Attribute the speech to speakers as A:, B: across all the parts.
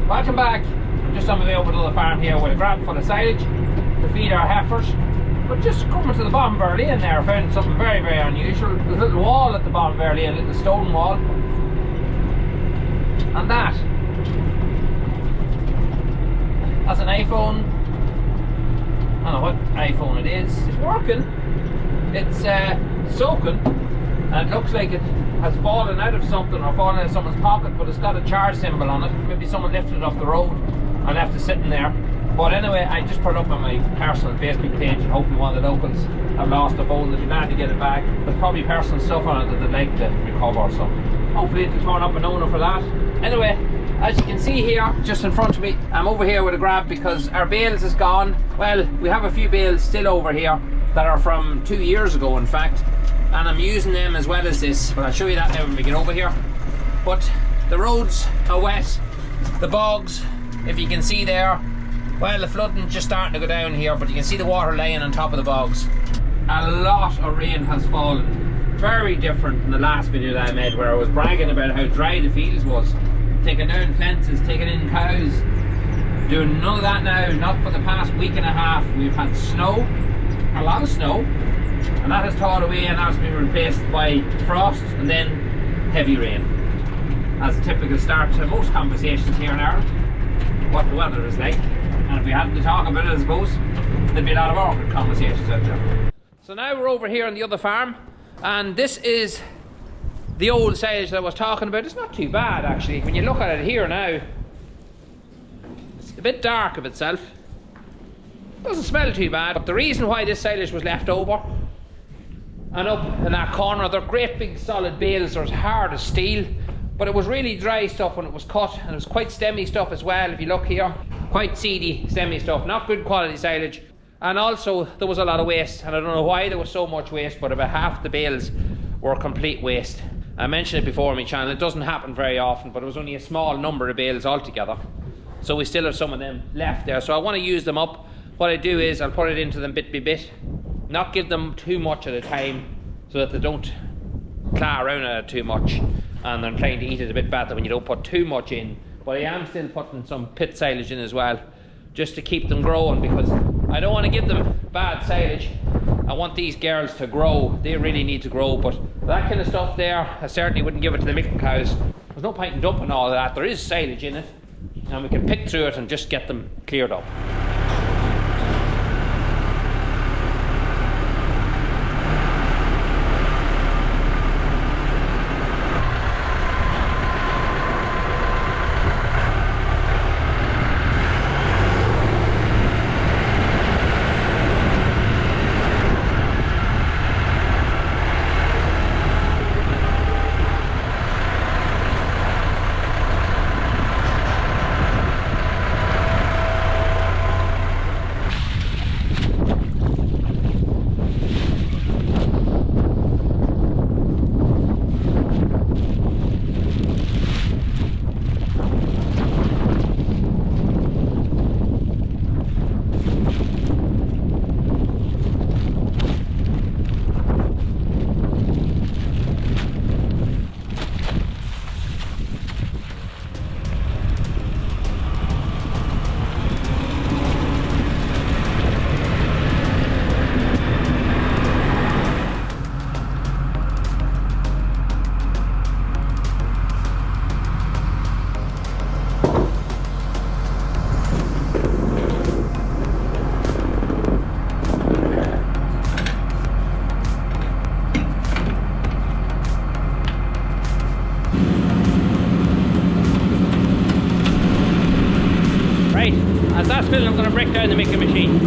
A: Welcome back. I'm just on my way over to the farm here with a grab full of silage to feed our heifers. But just coming to the bottom of our lane there, I found something very, very unusual. There's a little wall at the bottom of our lane, a little stone wall. And that's an iPhone. I don't know what iPhone it is. It's working. It's soaking. And it looks like it has fallen out of something or fallen out of someone's pocket, but it's got a charge symbol on it. Maybe someone lifted it off the road and left it sitting there. But anyway, I just put it up on my personal Facebook page, and hopefully one of the locals have lost the phone. They'll be glad to get it back. There's probably personal stuff on it that they'd like to recover, so hopefully it'll turn up an owner for that. Anyway, as you can see here, just in front of me, I'm over here with a grab because our bales is gone. Well, we have a few bales still over here that are from 2 years ago, in fact, and I'm using them as well as this, but I'll show you that now when we get over here. But the roads are wet, the bogs, if you can see there. Well, the flooding's just starting to go down here, but you can see the water laying on top of the bogs. A lot of rain has fallen. Very different from the last video that I made where I was bragging about how dry the fields was. Taking down fences, taking in cows. Doing none of that now, not for the past week and a half. We've had snow, a lot of snow, and that has thawed away and that's been replaced by frost and then heavy rain. As a typical start to most conversations here in Ireland, what the weather is like. And if we hadn't to talk about it, I suppose, there'd be a lot of awkward conversations out there. So now we're over here on the other farm, and this is the old silage that I was talking about. It's not too bad, actually. When you look at it here now, it's a bit dark of itself. Doesn't smell too bad. But the reason why this silage was left over, and up in that corner, they're great big solid bales, they're as hard as steel. But it was really dry stuff when it was cut, and it was quite stemmy stuff as well, if you look here. Quite seedy, stemmy stuff, not good quality silage. And also, there was a lot of waste, and I don't know why there was so much waste, but about half the bales were complete waste. I mentioned it before on my channel, it doesn't happen very often, but it was only a small number of bales altogether. So we still have some of them left there, so I want to use them up. What I do is, I'll put it into them bit by bit, not give them too much at a time, so that they don't claw around at it too much. And they're trying to eat it a bit better when you don't put too much in. But I am still putting some pit silage in as well, just to keep them growing, because I don't want to give them bad silage. I want these girls to grow. They really need to grow, but that kind of stuff there, I certainly wouldn't give it to the milking cows. There's no point in dumping all of that. There is silage in it, and we can pick through it and just get them cleared up. As that's filling, I'm going to break down the milking machine.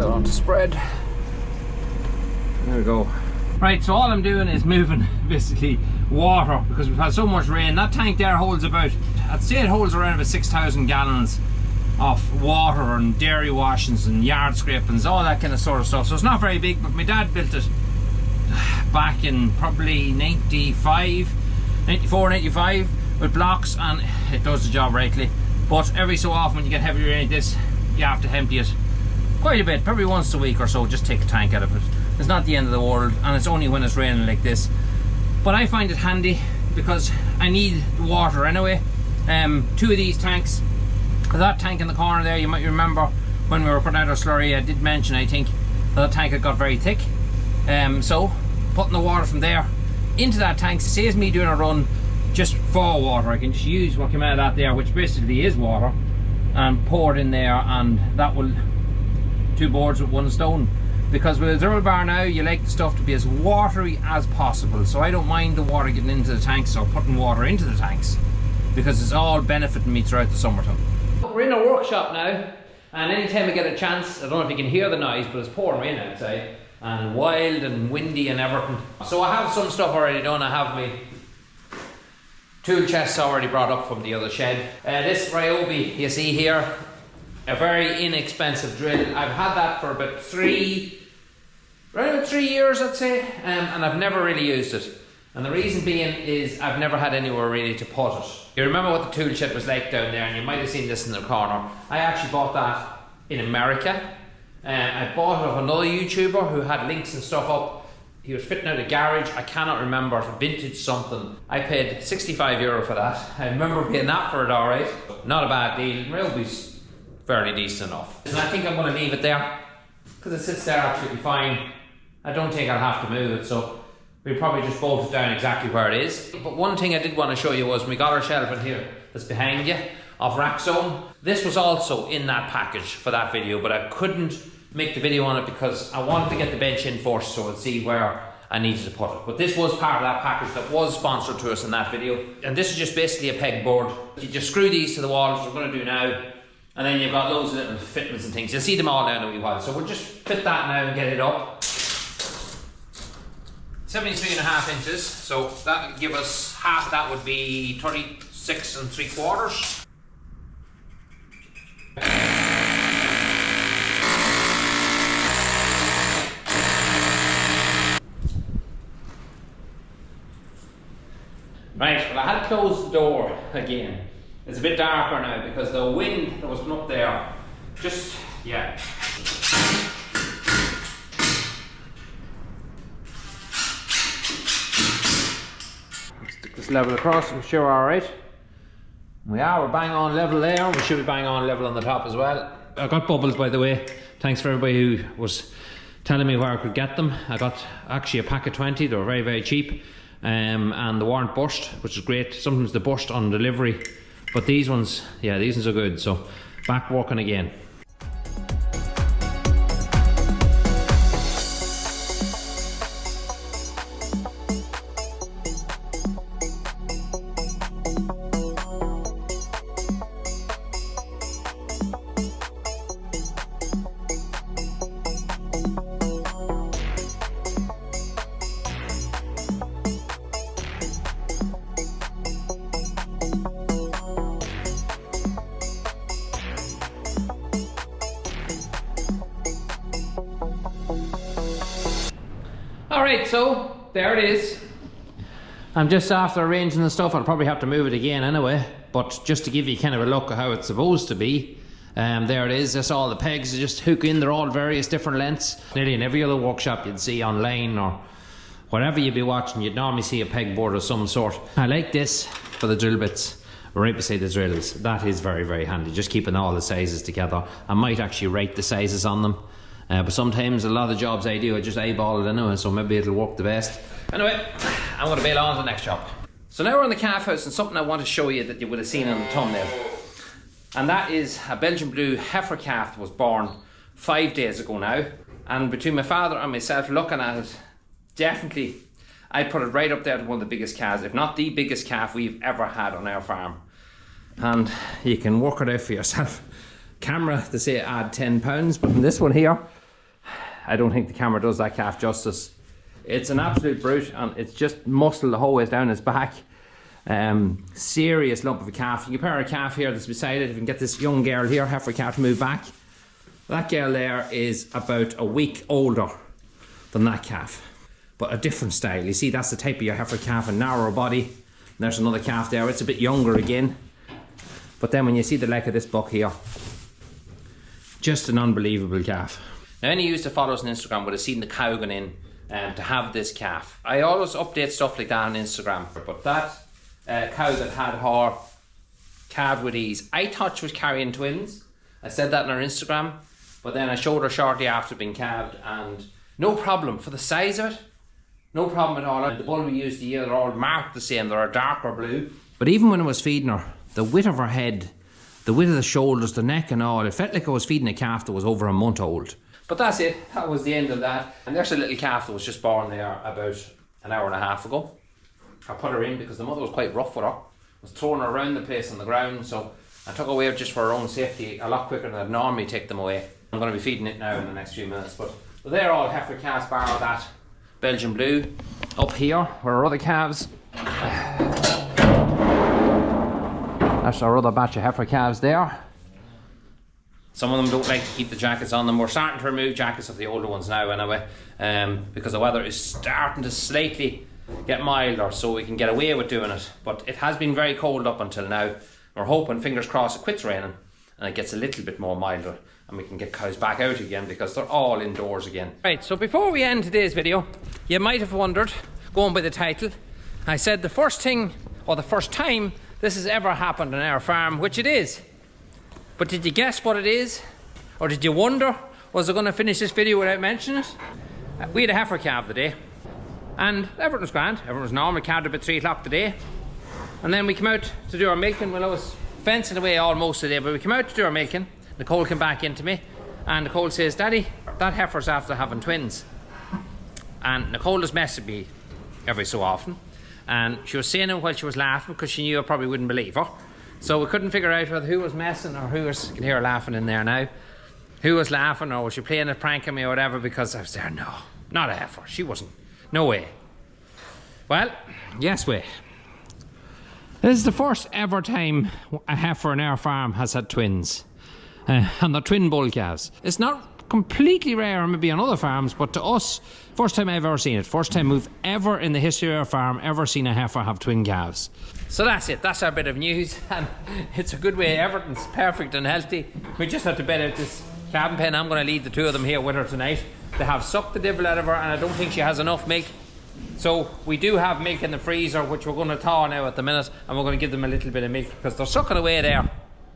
A: that on to spread. There we go. Right, so all I'm doing is moving basically water because we've had so much rain. That tank there holds about, I'd say it holds around about 6,000 gallons of water and dairy washings and yard scrapings, all that kind of sort of stuff. So it's not very big, but my dad built it back in probably 94, 95 with blocks, and it does the job rightly. But every so often when you get heavy rain like this, you have to empty it quite a bit, probably once a week or so. Just take a tank out of it. It's not the end of the world, and it's only when it's raining like this. But I find it handy because I need water anyway. 2 of these tanks, that tank in the corner there, you might remember when we were putting out our slurry, I did mention, I think, that tank had got very thick. So putting the water from there into that tank saves me doing a run just for water. I can just use what came out of that there, which basically is water, and pour it in there, and that will 2 boards with 1 stone. Because with a drill bar now, you like the stuff to be as watery as possible. So I don't mind the water getting into the tanks or putting water into the tanks, because it's all benefiting me throughout the summertime. We're in a workshop now, and anytime I get a chance, I don't know if you can hear the noise, but it's pouring rain outside, and wild and windy and everything. So I have some stuff already done. I have my tool chests already brought up from the other shed. This Ryobi you see here, a very inexpensive drill. I've had that for about around 3 years, I'd say, and I've never really used it. And the reason being is I've never had anywhere really to put it. You remember what the tool shed was like down there, and you might have seen this in the corner. I actually bought that in America. I bought it of another YouTuber who had links and stuff up. He was fitting out a garage, I cannot remember, vintage something. I paid €65 for that. I remember paying that for it, alright. Not a bad deal. Ryobi's fairly decent enough. And I think I'm going to leave it there, because it sits there absolutely fine. I don't think I'll have to move it, so we'll probably just bolt it down exactly where it is. But one thing I did want to show you was we got our shelf in here that's behind you of Rack Zone. This was also in that package for that video, but I couldn't make the video on it because I wanted to get the bench in first so I'd see where I needed to put it. But this was part of that package that was sponsored to us in that video. And this is just basically a pegboard. You just screw these to the wall, which we're going to do now. And then you've got loads of little fittings and things. You'll see them all now in a wee while. So we'll just fit that now and get it up. 73.5 inches. So that would give us half, that would be 36 3/4. Right, well I had closed the door again. It's a bit darker now because the wind that was coming up there, just, yeah. Stick this level across, I'm sure we're alright. We're bang on level there. We should be bang on level on the top as well. I got bubbles, by the way. Thanks for everybody who was telling me where I could get them. I got actually a pack of 20, they were very, very cheap. And they weren't burst, which is great. Sometimes they burst on delivery. But these ones, yeah, these ones are good. So back working again. Alright, so there it is. I'm just after arranging the stuff. I'll probably have to move it again anyway, but just to give you kind of a look at how it's supposed to be. There it is. That's all the pegs. You just hook in. They're all various different lengths. Nearly in every other workshop you'd see online or whatever you'd be watching, you'd normally see a pegboard of some sort. I like this for the drill bits right beside the drills. That is very, very handy, just keeping all the sizes together. I might actually rate the sizes on them, but sometimes a lot of the jobs I do I just eyeball it anyway, so maybe it'll work the best. Anyway, I'm going to bail on to the next job. So now we're in the calf house, and something I want to show you that you would have seen on the thumbnail, and that is a Belgian blue heifer calf that was born 5 days ago now. And between my father and myself looking at it, definitely I'd put it right up there to one of the biggest calves, if not the biggest calf we've ever had on our farm. And you can work it out for yourself. Camera, they say add 10 pounds, but in this one here, I don't think the camera does that calf justice. It's an absolute brute, and it's just muscle the whole way down his back. Serious lump of a calf. You compare a calf here that's beside it. If you can get this young girl here, heifer calf, to move back. That girl there is about a week older than that calf, but a different style. You see, that's the type of your heifer calf, a narrower body. And there's another calf there. It's a bit younger again. But then when you see the leg of this buck here, just an unbelievable calf. Now, any of you that follow us on Instagram would have seen the cow going in to have this calf. I always update stuff like that on Instagram, but that cow that had her calved with ease, I thought she was carrying twins. I said that on our Instagram, but then I showed her shortly after being calved, and no problem for the size of it. No problem at all. And the bull we used the year, they're all marked the same. They're a darker blue. But even when I was feeding her, the width of her head, the width of the shoulders, the neck and all, it felt like I was feeding a calf that was over a month old. But that's it. That was the end of that. And there's a little calf that was just born there about an hour and a half ago. I put her in because the mother was quite rough with her. I was throwing her around the place on the ground, so I took her away just for her own safety a lot quicker than I'd normally take them away. I'm going to be feeding it now in the next few minutes. But they're all heifer calves, bar that Belgian blue. Up here, where our other calves. That's our other batch of heifer calves there. Some of them don't like to keep the jackets on them. We're starting to remove jackets of the older ones now anyway, because the weather is starting to slightly get milder, so we can get away with doing it. But it has been very cold up until now. We're hoping, fingers crossed, it quits raining and it gets a little bit more milder and we can get cows back out again because they're all indoors again. Right, so before we end today's video, you might have wondered, going by the title, I said the first thing, or the first time this has ever happened on our farm, which it is. But did you guess what it is? Or did you wonder, was I going to finish this video without mentioning it? We had a heifer calf today, and everything was grand. Everything was normal. Calved about 3 o'clock today. And then we came out to do our milking. Well, I was fencing away almost today, but we came out to do our milking. Nicole came back into me, and Nicole says, Daddy, that heifer's after having twins. And Nicole is messing me every so often. And she was saying it while she was laughing because she knew I probably wouldn't believe her. So we couldn't figure out whether who was messing or who was, you can hear her laughing in there now, who was laughing, or was she playing a prank on me or whatever, because I was there, no, not a heifer, she wasn't, no way. Well, yes way. This is the first ever time a heifer on our farm has had twins, and they're twin bull calves. It's not completely rare maybe on other farms, but to us, first time I've ever seen it. First time we've ever in the history of our farm ever seen a heifer have twin calves. So that's it, that's our bit of news, and it's a good way. Everything's perfect and healthy. We just have to bed out this calving pen. I'm going to leave the two of them here with her tonight. They have sucked the devil out of her, and I don't think she has enough milk. So we do have milk in the freezer, which we're going to thaw now at the minute, and we're going to give them a little bit of milk because they're sucking away there.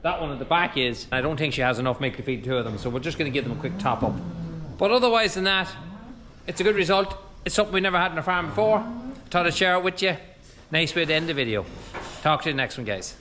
A: That one at the back is. I don't think she has enough milk to feed two of them, so we're just going to give them a quick top up. But otherwise than that, it's a good result. It's something we never had in our farm before. Thought I'd share it with you. Nice way to end the video. Talk to you in the next one, guys.